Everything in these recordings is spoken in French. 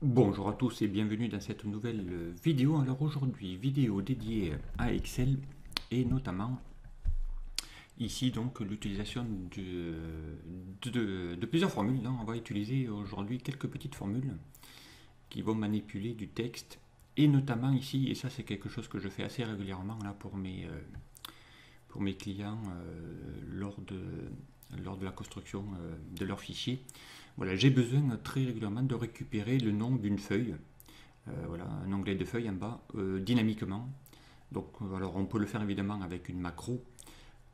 Bonjour à tous et bienvenue dans cette nouvelle vidéo. Alors aujourd'hui, vidéo dédiée à Excel et notamment ici donc l'utilisation de plusieurs formules. On va utiliser aujourd'hui quelques petites formules qui vont manipuler du texte et notamment ici, et ça c'est quelque chose que je fais assez régulièrement là pour mes clients lors de la construction de leurs fichiers. Voilà, j'ai besoin très régulièrement de récupérer le nom d'une feuille. Voilà, un onglet de feuille en bas, dynamiquement. Donc, alors on peut le faire évidemment avec une macro,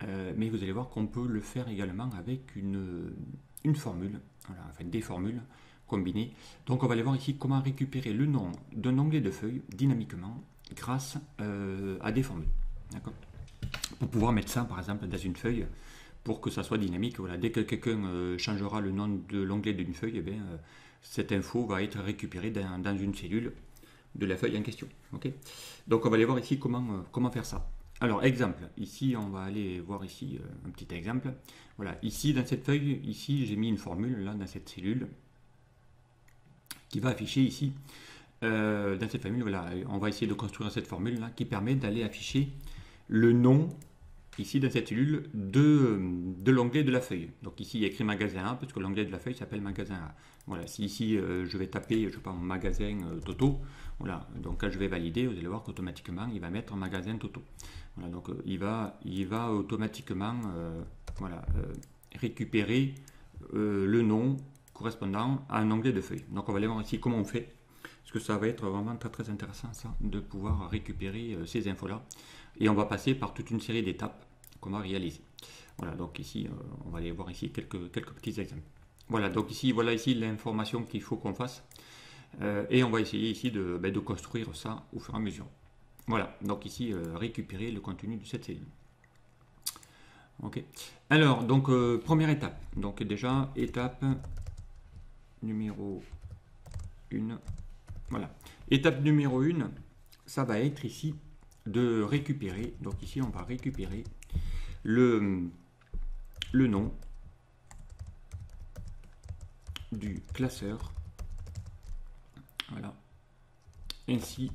mais vous allez voir qu'on peut le faire également avec une formule, voilà, enfin des formules combinées. Donc on va aller voir ici comment récupérer le nom d'un onglet de feuille dynamiquement grâce à des formules. D'accord, pour pouvoir mettre ça par exemple dans une feuille pour que ça soit dynamique. Voilà, dès que quelqu'un changera le nom de l'onglet d'une feuille, eh bien, cette info va être récupérée dans une cellule de la feuille en question. Okay, donc on va aller voir ici comment faire ça. Alors exemple, ici on va aller voir ici un petit exemple. Voilà, ici dans cette feuille, ici j'ai mis une formule là dans cette cellule qui va afficher ici dans cette formule. Voilà, on va essayer de construire cette formule là qui permet d'aller afficher le nom ici dans cette cellule de l'onglet de la feuille. Donc ici il y a écrit magasin A parce que l'onglet de la feuille s'appelle magasin A. Voilà, si ici je vais taper, je pense, magasin Toto, voilà, donc quand je vais valider, vous allez voir qu'automatiquement il va mettre magasin Toto. Voilà, donc il va automatiquement voilà, récupérer le nom correspondant à un onglet de feuille. Donc on va aller voir ici comment on fait, parce que ça va être vraiment très très intéressant ça, de pouvoir récupérer ces infos-là. Et on va passer par toute une série d'étapes qu'on va réaliser. Voilà, donc ici, on va aller voir ici quelques petits exemples. Voilà, donc ici, voilà ici l'information qu'il faut qu'on fasse. Et on va essayer ici de construire ça au fur et à mesure. Voilà, donc ici, récupérer le contenu de cette cellule. Ok. Alors, donc, première étape. Donc déjà, étape numéro 1. Voilà. Étape numéro 1, ça va être ici de récupérer. Donc ici, on va récupérer le nom du classeur. Voilà. Ainsi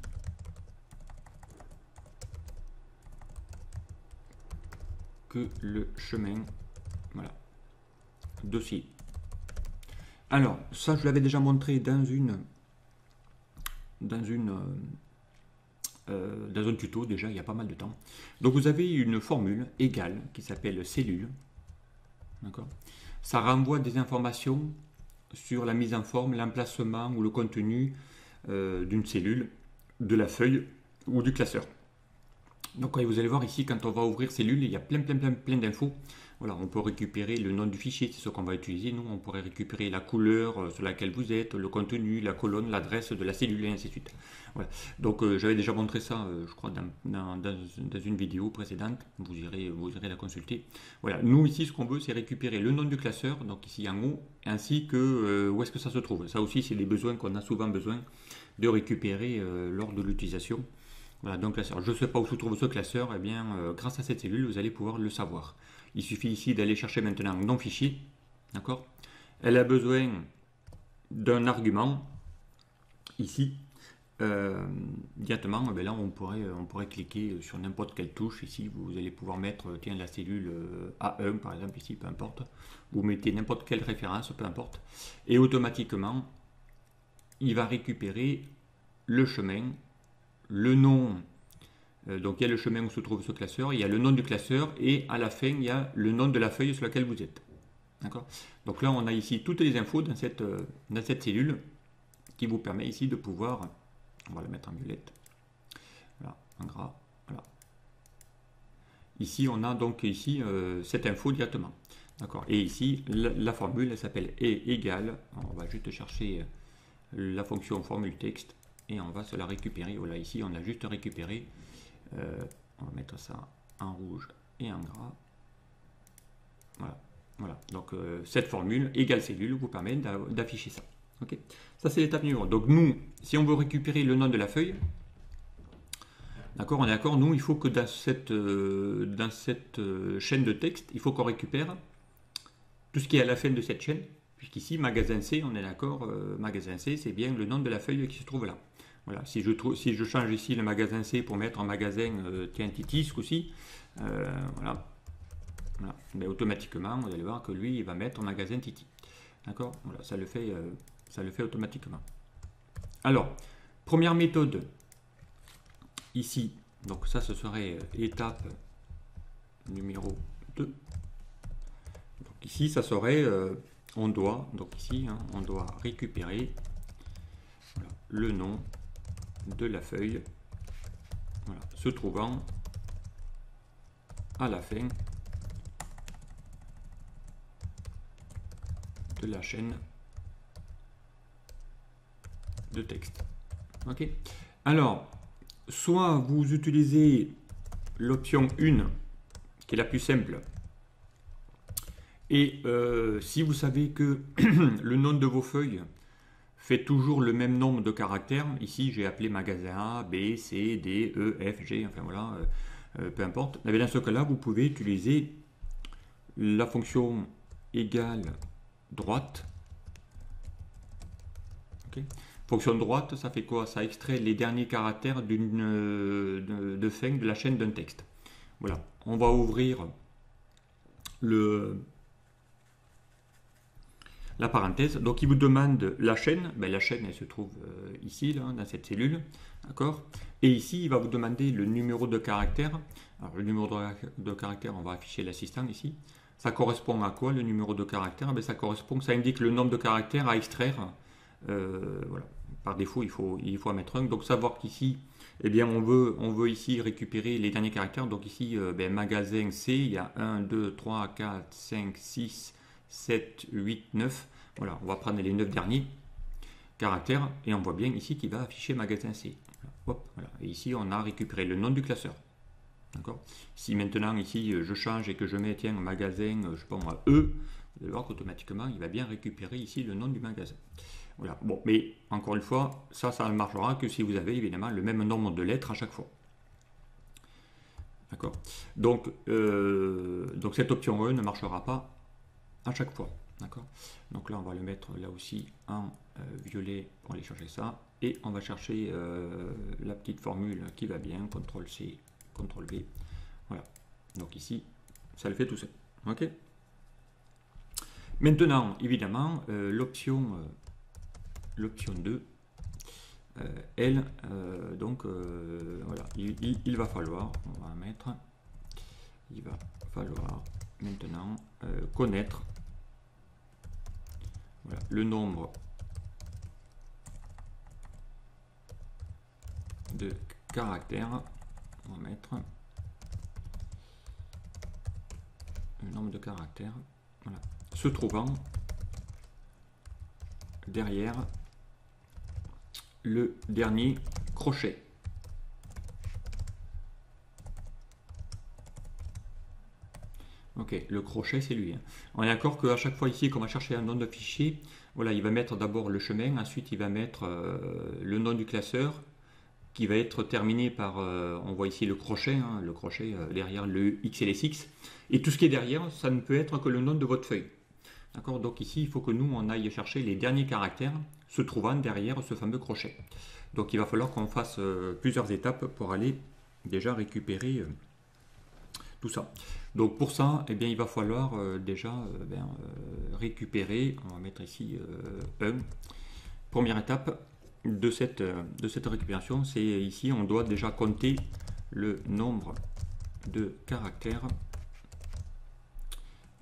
que le chemin. Voilà. Dossier. Alors, ça, je l'avais déjà montré dans un tuto déjà il y a pas mal de temps. Donc vous avez une formule égale qui s'appelle cellule. D'accord. Ça renvoie des informations sur la mise en forme, l'emplacement ou le contenu d'une cellule, de la feuille ou du classeur. Donc vous allez voir ici, quand on va ouvrir cellule, il y a plein d'infos. Voilà, on peut récupérer le nom du fichier, c'est ce qu'on va utiliser. Nous, on pourrait récupérer la couleur sur laquelle vous êtes, le contenu, la colonne, l'adresse de la cellule et ainsi de suite. Voilà. Donc j'avais déjà montré ça, je crois, dans une vidéo précédente. Vous irez la consulter. Voilà. Nous ici, ce qu'on veut, c'est récupérer le nom du classeur, donc ici en haut, ainsi que où est-ce que ça se trouve. Ça aussi, c'est des besoins qu'on a souvent besoin de récupérer lors de l'utilisation. Voilà, donc classeur. Je ne sais pas où se trouve ce classeur, eh bien, grâce à cette cellule, vous allez pouvoir le savoir. Il suffit ici d'aller chercher maintenant non fichier, d'accord. Elle a besoin d'un argument, ici, directement, là on pourrait cliquer sur n'importe quelle touche, ici vous allez pouvoir mettre, tiens, la cellule A1 par exemple, ici, peu importe, vous mettez n'importe quelle référence, peu importe, et automatiquement, il va récupérer le chemin, le nom, donc il y a le chemin où se trouve ce classeur, il y a le nom du classeur et à la fin il y a le nom de la feuille sur laquelle vous êtes. D'accord. Donc là on a ici toutes les infos dans cette cellule qui vous permet ici de pouvoir, on va la mettre en violette, voilà, en gras, voilà. Ici on a donc ici cette info directement. D'accord. Et ici la formule elle s'appelle est égale, on va juste chercher la fonction formule texte. Et on va se la récupérer. Voilà, ici on a juste récupéré. On va mettre ça en rouge et en gras. Voilà. Voilà. Donc cette formule égale cellule vous permet d'afficher ça. Ok. Ça c'est l'étape numéro 1. Donc nous, si on veut récupérer le nom de la feuille, d'accord, on est d'accord. Nous, il faut que dans cette chaîne de texte, il faut qu'on récupère tout ce qui est à la fin de cette chaîne, Puisqu'ici, magasin C, on est d'accord, magasin C, c'est bien le nom de la feuille qui se trouve là. Voilà, si je change ici le magasin C pour mettre un magasin tiens, Titi ce coup-ci, voilà. Voilà. Mais automatiquement, vous allez voir que lui, il va mettre magasin Titi. D'accord. Voilà, ça le fait automatiquement. Alors, première méthode, ici, donc ça, ce serait étape numéro 2. Donc ici, ça serait, on doit, donc ici, hein, on doit récupérer voilà, le nom de la feuille voilà, se trouvant à la fin de la chaîne de texte. Ok. Alors, soit vous utilisez l'option 1, qui est la plus simple, et si vous savez que le nom de vos feuilles fait toujours le même nombre de caractères, ici j'ai appelé magasin A, B, C, D, E, F, G, enfin voilà, peu importe, mais dans ce cas-là, vous pouvez utiliser la fonction égale droite. Okay. Fonction droite, ça fait quoi? Ça extrait les derniers caractères de fin de la chaîne d'un texte. Voilà, on va ouvrir la parenthèse. Donc il vous demande la chaîne. Ben, la chaîne, elle se trouve ici, là, dans cette cellule. D'accord. Et ici, il va vous demander le numéro de caractère. Alors le numéro de caractère, on va afficher l'assistant ici. Ça correspond à quoi le numéro de caractère? Ben, ça indique le nombre de caractères à extraire. Voilà. Par défaut, il faut en mettre un. Donc savoir qu'ici, eh bien, on veut ici récupérer les derniers caractères. Donc ici, ben, magasin C, il y a 1, 2, 3, 4, 5, 6, 7, 8, 9. Voilà, on va prendre les 9 derniers caractères et on voit bien ici qu'il va afficher magasin C. Hop, voilà. Et ici, on a récupéré le nom du classeur. D'accord. Si maintenant, ici, je change et que je mets, tiens, magasin, je pense à E, vous allez voir qu'automatiquement, il va bien récupérer ici le nom du magasin. Voilà. Bon, mais encore une fois, ça ne marchera que si vous avez évidemment le même nombre de lettres à chaque fois. D'accord. Donc cette option E ne marchera pas à chaque fois. D'accord. Donc là, on va le mettre là aussi en violet pour aller chercher ça. Et on va chercher la petite formule qui va bien, CTRL-C, CTRL-V. Voilà. Donc ici, ça le fait tout seul. Ok. Maintenant, évidemment, l'option 2, elle, donc, voilà, il va falloir, on va mettre, il va falloir maintenant connaître voilà, le nombre de caractères, on va mettre le nombre de caractères, voilà, se trouvant derrière le dernier crochet. Ok, le crochet c'est lui. Hein. On est d'accord qu'à chaque fois ici qu'on va chercher un nom de fichier, voilà, il va mettre d'abord le chemin, ensuite il va mettre le nom du classeur qui va être terminé par, on voit ici le crochet derrière le X et les X. Et tout ce qui est derrière, ça ne peut être que le nom de votre feuille. D'accord. Donc ici, il faut que nous, on aille chercher les derniers caractères se trouvant derrière ce fameux crochet. Donc il va falloir qu'on fasse plusieurs étapes pour aller déjà récupérer tout ça. Donc pour ça, eh bien, il va falloir déjà récupérer, on va mettre ici 1. Première étape de cette récupération, c'est ici, on doit déjà compter le nombre de caractères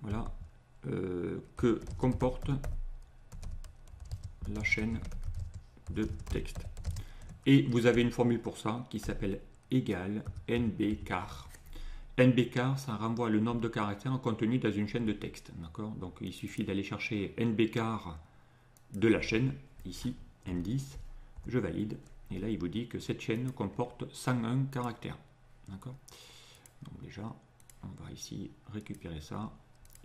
voilà, que comporte la chaîne de texte. Et vous avez une formule pour ça qui s'appelle égale nbcar. nbcar, ça renvoie le nombre de caractères contenu dans une chaîne de texte. D'accord. Donc il suffit d'aller chercher nbcar de la chaîne, ici, n10, je valide, et là il vous dit que cette chaîne comporte 101 caractères. D'accord. Donc déjà, on va ici récupérer ça,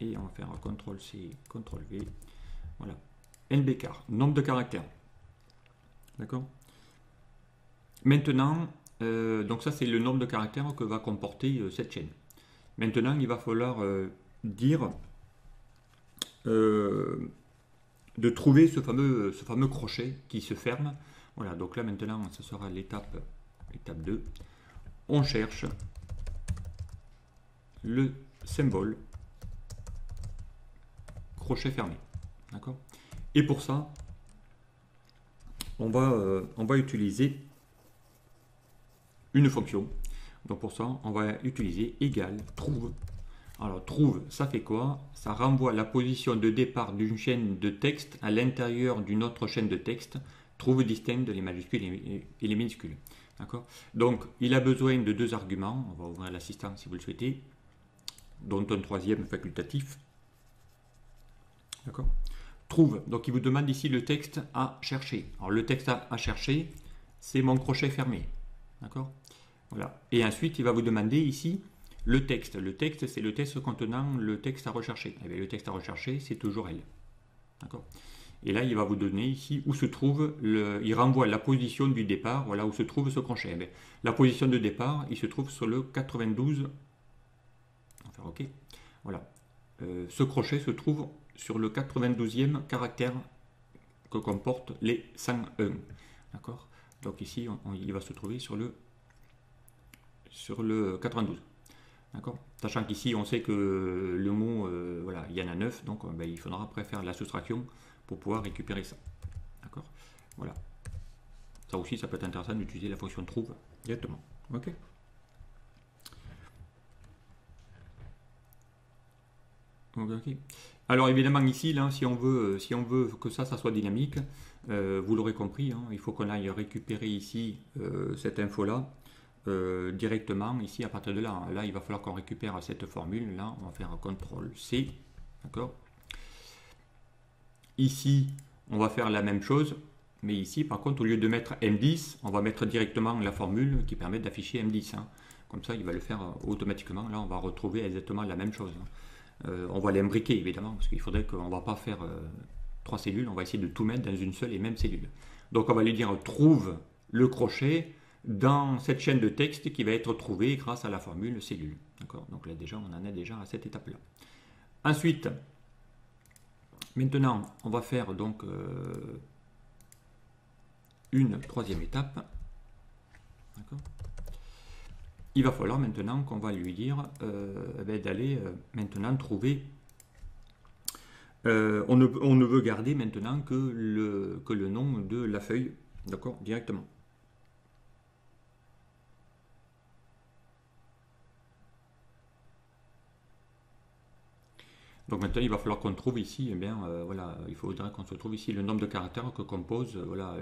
et on va faire CTRL-C, CTRL-V, voilà. nbcar, nombre de caractères. D'accord. Maintenant, donc ça c'est le nombre de caractères que va comporter cette chaîne. Maintenant, il va falloir dire de trouver ce fameux crochet qui se ferme. Voilà, donc là maintenant, ce sera l'étape 2. On cherche le symbole crochet fermé. D'accord? Et pour ça, on va utiliser une fonction. Donc pour ça, on va utiliser égal trouve. Alors trouve, ça fait quoi? Ça renvoie la position de départ d'une chaîne de texte à l'intérieur d'une autre chaîne de texte. Trouve distincte les majuscules et les minuscules. D'accord? Donc il a besoin de 2 arguments. On va ouvrir l'assistant si vous le souhaitez, dont un troisième facultatif. D'accord? Trouve, donc il vous demande ici le texte à chercher. Alors le texte à chercher, c'est mon crochet fermé. D'accord? Voilà. Et ensuite, il va vous demander ici le texte. Le texte, c'est le texte contenant le texte à rechercher. Et bien, le texte à rechercher, c'est toujours elle. D'accord? Et là, il va vous donner ici où se trouve, il renvoie la position du départ, voilà où se trouve ce crochet. Eh bien, la position de départ, il se trouve sur le 92. On va faire OK. Voilà. Ce crochet se trouve sur le 92e caractère que comportent les 101. D'accord? Donc ici, il va se trouver sur le 92. D'accord? Sachant qu'ici, on sait que le mot, voilà, il y en a 9, donc ben, il faudra après faire la soustraction pour pouvoir récupérer ça. D'accord? Voilà. Ça aussi, ça peut être intéressant d'utiliser la fonction trouve directement. Ok? Okay. Alors évidemment ici, là, si on veut que ça soit dynamique, vous l'aurez compris, hein, il faut qu'on aille récupérer ici cette info-là directement ici à partir de là. Là, il va falloir qu'on récupère cette formule. Là, on va faire un CTRL-C. D'accord? Ici, on va faire la même chose, mais ici, par contre, au lieu de mettre M10, on va mettre directement la formule qui permet d'afficher M10. Hein. Comme ça, il va le faire automatiquement. Là, on va retrouver exactement la même chose. On va l'imbriquer, évidemment, parce qu'il faudrait qu'on ne va pas faire 3 cellules. On va essayer de tout mettre dans une seule et même cellule. Donc, on va lui dire trouve le crochet dans cette chaîne de texte qui va être trouvée grâce à la formule cellule. D'accord? Donc là, déjà, on en est déjà à cette étape-là. Ensuite, maintenant, on va faire donc une troisième étape. D'accord? Il va falloir maintenant qu'on va lui dire d'aller maintenant trouver. On ne veut garder maintenant que le nom de la feuille, d'accord, directement. Donc maintenant, il va falloir qu'on trouve ici, eh bien, voilà, il faudra qu'on se trouve ici le nombre de caractères que compose voilà,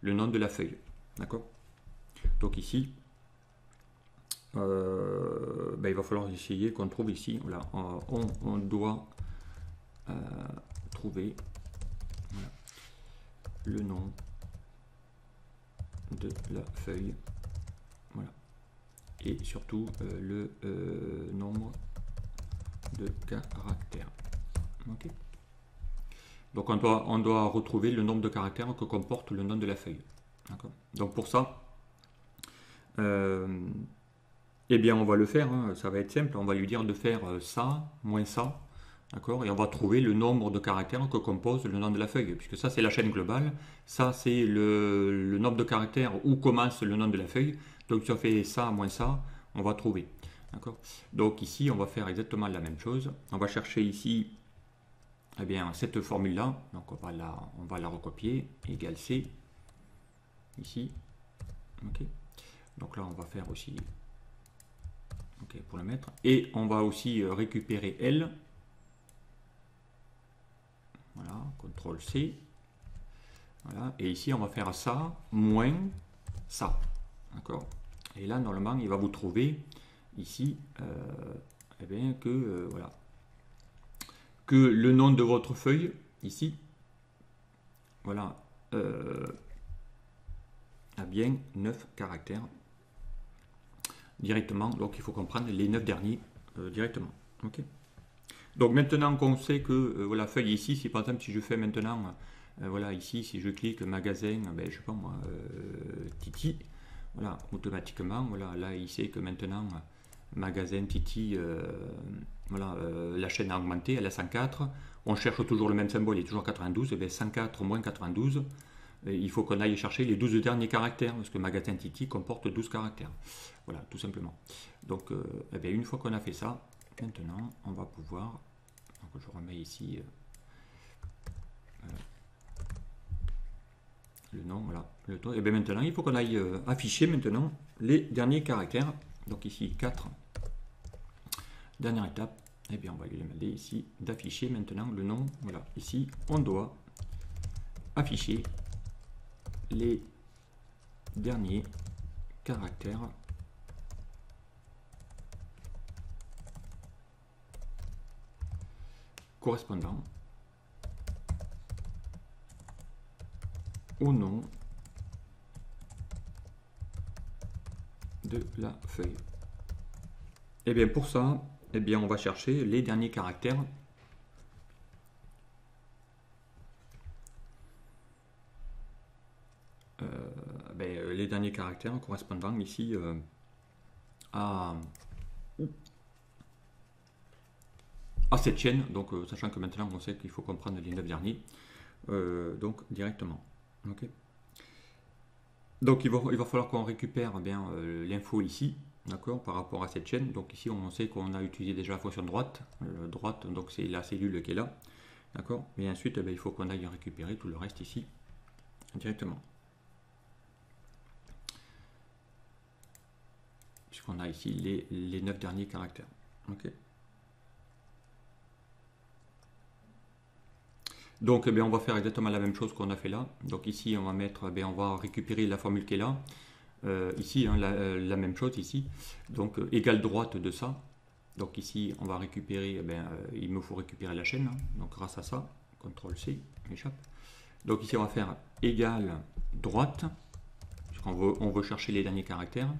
le nom de la feuille. D'accord? Donc ici, il va falloir essayer qu'on trouve ici, voilà, on doit trouver voilà, le nom de la feuille, voilà, et surtout le nombre de caractères. Okay. Donc on doit retrouver le nombre de caractères que comporte le nom de la feuille. Donc pour ça, eh bien on va le faire, hein, ça va être simple, on va lui dire de faire ça, moins ça, d'accord, et on va trouver le nombre de caractères que compose le nom de la feuille, puisque ça c'est la chaîne globale, ça c'est le nombre de caractères où commence le nom de la feuille, donc si on fait ça, moins ça, on va trouver. Donc ici, on va faire exactement la même chose. On va chercher ici eh bien, cette formule-là. Donc on va la recopier. Égal C. Ici. Okay. Donc là, on va faire aussi pour le mettre. Et on va aussi récupérer L. Voilà, CTRL C. Voilà. Et ici, on va faire ça moins ça. D'accord. Et là, normalement, il va vous trouver ici eh bien, voilà, que le nom de votre feuille ici voilà a bien 9 caractères directement, donc il faut comprendre les 9 derniers directement. Okay. Donc maintenant qu'on sait que voilà, feuille ici, si par exemple si je fais maintenant voilà, ici si je clique magasin, ben, je sais pas moi, Titi, voilà, automatiquement, voilà, là il sait que maintenant magasin Titi, voilà, la chaîne a augmenté, elle a 104. on cherche toujours le même symbole, il est toujours 92, et bien 104 moins 92, il faut qu'on aille chercher les 12 derniers caractères, parce que magasin Titi comporte 12 caractères. Voilà, tout simplement. Donc, eh bien, une fois qu'on a fait ça, maintenant, on va pouvoir... Donc, je remets ici le nom, voilà, le taux. Et bien maintenant, il faut qu'on aille afficher maintenant les derniers caractères. Donc ici, 4. Dernière étape, et bien on va lui demander ici d'afficher maintenant le nom. Voilà, ici, on doit afficher les derniers caractères correspondant au nom de la feuille. Et bien pour ça, eh bien on va chercher les derniers caractères les derniers caractères correspondant ici à cette chaîne, donc sachant que maintenant on sait qu'il faut comprendre les 9 derniers, donc directement. Okay. Donc il va falloir qu'on récupère bien l'info ici, d'accord, par rapport à cette chaîne. Donc ici on sait qu'on a utilisé déjà la fonction droite, donc c'est la cellule qui est là, d'accord. Et ensuite il faut qu'on aille récupérer tout le reste ici directement. Puisqu'on a ici les 9 derniers caractères. Okay. Donc on va faire exactement la même chose qu'on a fait là. Donc ici on va mettre, on va récupérer la formule qui est là. Ici la même chose ici. Donc égale droite de ça. Donc ici on va récupérer, il me faut récupérer la chaîne. Hein. Donc grâce à ça, CTRL C, m'échappe. Donc ici on va faire égale droite, puisqu'on veut chercher les derniers caractères.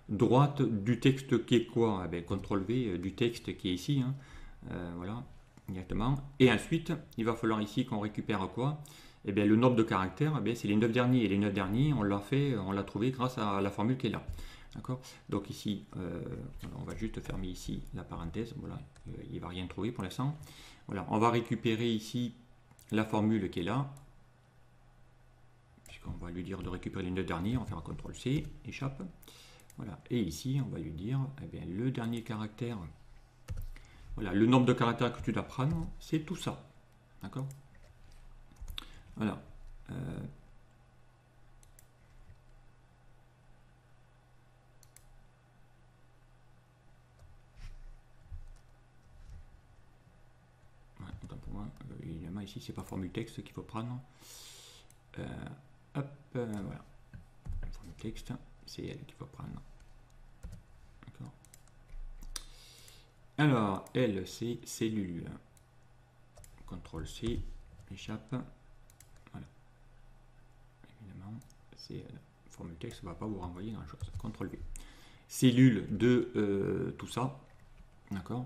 Droite du texte qui est quoi? CTRL V du texte qui est ici. Hein. Voilà. Directement. Et ensuite, il va falloir ici qu'on récupère quoi? Eh bien, le nombre de caractères, c'est les 9 derniers. Et les 9 derniers, on l'a trouvé grâce à la formule qui est là. D'accord? Donc ici, on va juste fermer ici la parenthèse. Voilà, il ne va rien trouver pour l'instant. Voilà, on va récupérer ici la formule qui est là. Puisqu'on va lui dire de récupérer les 9 derniers, on va faire un CTRL C, échappe. Voilà, et ici, on va lui dire, le dernier caractère. Voilà, le nombre de caractères que tu dois prendre, c'est tout ça. D'accord? Voilà. Autant pour moi, évidemment, ici, c'est pas formule texte qu'il faut prendre. Hop, voilà. Formule texte, c'est elle qu'il faut prendre. D'accord? Alors, elle, c'est cellule. CTRL C, échappe. Voilà. Évidemment, c'est la formule texte, ne va pas vous renvoyer grand chose. CTRL V. Cellule de tout ça. D'accord?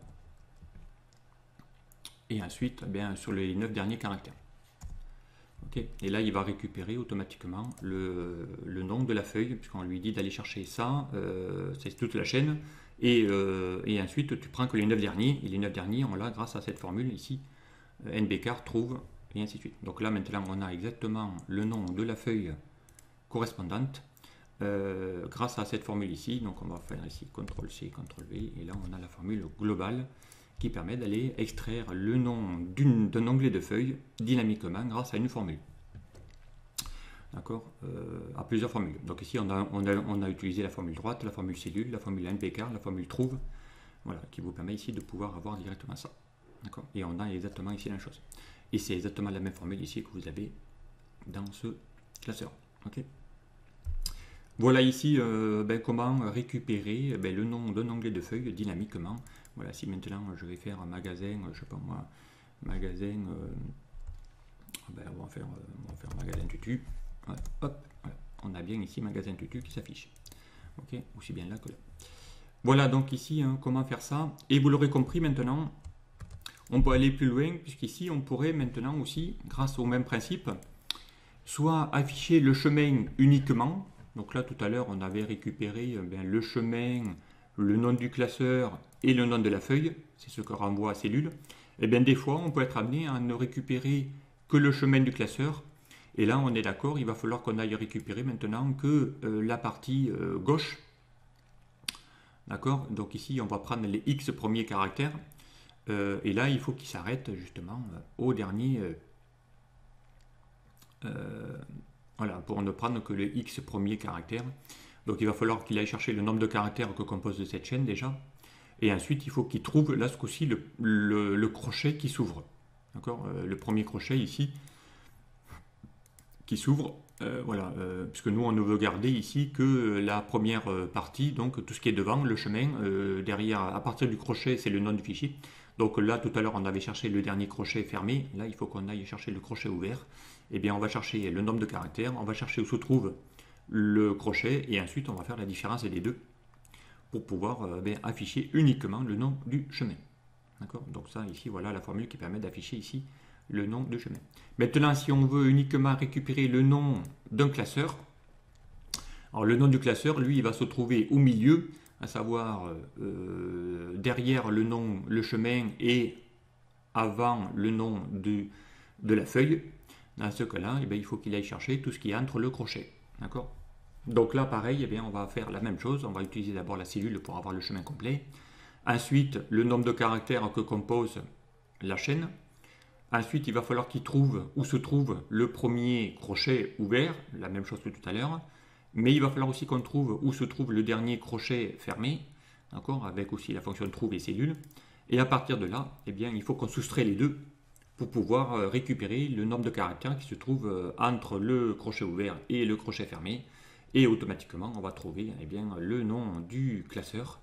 Et ensuite, sur les 9 derniers caractères. Okay. Et là, il va récupérer automatiquement le nom de la feuille, puisqu'on lui dit d'aller chercher ça, c'est toute la chaîne. Et ensuite, tu prends que les 9 derniers, et les 9 derniers, on l'a grâce à cette formule ici, nbcar, trouve, et ainsi de suite. Donc là, maintenant, on a exactement le nom de la feuille correspondante, grâce à cette formule ici. Donc on va faire ici CTRL-C, CTRL-V, et là, on a la formule globale qui permet d'aller extraire le nom d'un onglet de feuille dynamiquement grâce à une formule. D'accord, à plusieurs formules. Donc ici, on a utilisé la formule droite, la formule cellule, la formule npcar, la formule trouve, voilà, qui vous permet ici de pouvoir avoir directement ça. D'accord, et on a exactement ici la même chose. Et c'est exactement la même formule ici que vous avez dans ce classeur. Ok. Voilà ici comment récupérer le nom d'un onglet de feuille dynamiquement. Voilà, si maintenant je vais faire un magasin, je sais pas moi, magasin, on va faire magasin tutu. Ouais, hop, voilà. On a bien ici magasin tutu qui s'affiche. Ok, aussi bien là que là. Voilà donc ici comment faire ça. Et vous l'aurez compris maintenant, on peut aller plus loin puisqu'ici on pourrait maintenant aussi, grâce au même principe, soit afficher le chemin uniquement. Donc là tout à l'heure on avait récupéré le chemin, le nom du classeur et le nom de la feuille. C'est ce que renvoie à cellule. Et bien des fois, on peut être amené à ne récupérer que le chemin du classeur. Et là, on est d'accord, il va falloir qu'on aille récupérer maintenant que la partie gauche. D'accord? Donc ici, on va prendre les X premiers caractères. Et là, il faut qu'il s'arrête justement au dernier. Voilà, pour ne prendre que le X premier caractère. Donc il va falloir qu'il aille chercher le nombre de caractères que compose cette chaîne déjà. Et ensuite, il faut qu'il trouve là ce coup-ci le crochet qui s'ouvre. D'accord? Le premier crochet ici qui s'ouvre. Voilà, puisque nous on ne veut garder ici que la première partie, donc tout ce qui est devant, le chemin, derrière, à partir du crochet, c'est le nom du fichier. Donc là, tout à l'heure, on avait cherché le dernier crochet fermé. Là, il faut qu'on aille chercher le crochet ouvert. Eh bien, on va chercher le nombre de caractères, on va chercher où se trouve le crochet, et ensuite, on va faire la différence des deux pour pouvoir afficher uniquement le nom du chemin. D'accord? Donc ça, ici, voilà la formule qui permet d'afficher ici le nom du chemin. Maintenant, si on veut uniquement récupérer le nom d'un classeur, alors le nom du classeur, lui, il va se trouver au milieu, à savoir derrière le nom, le chemin et avant le nom de la feuille. Dans ce cas-là, il faut qu'il aille chercher tout ce qui est entre le crochet. D'accord? Donc là, pareil, on va faire la même chose. On va utiliser d'abord la cellule pour avoir le chemin complet. Ensuite, le nombre de caractères que compose la chaîne. Ensuite, il va falloir qu'il trouve où se trouve le premier crochet ouvert, la même chose que tout à l'heure. Mais il va falloir aussi qu'on trouve où se trouve le dernier crochet fermé, d'accord, avec aussi la fonction trouve et cellule. Et à partir de là, il faut qu'on soustrait les deux pour pouvoir récupérer le nombre de caractères qui se trouve entre le crochet ouvert et le crochet fermé. Et automatiquement, on va trouver le nom du classeur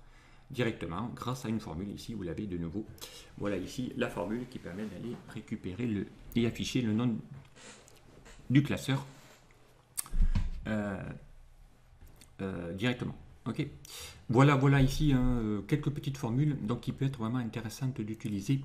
directement grâce à une formule. Ici, vous l'avez de nouveau. Voilà ici la formule qui permet d'aller récupérer et afficher le nom du classeur directement. Ok. Voilà ici quelques petites formules donc qui peut être vraiment intéressantes d'utiliser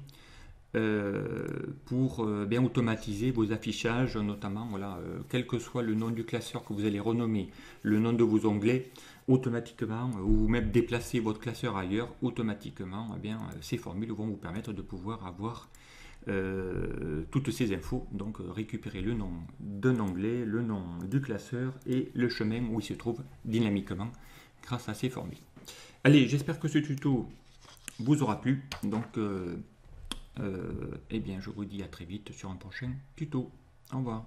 pour bien automatiser vos affichages, notamment voilà, quel que soit le nom du classeur que vous allez renommer, le nom de vos onglets, automatiquement, ou même déplacer votre classeur ailleurs, automatiquement, ces formules vont vous permettre de pouvoir avoir toutes ces infos, donc récupérer le nom d'un onglet, le nom du classeur et le chemin où il se trouve dynamiquement grâce à ces formules. Allez, j'espère que ce tuto vous aura plu. Donc, je vous dis à très vite sur un prochain tuto. Au revoir.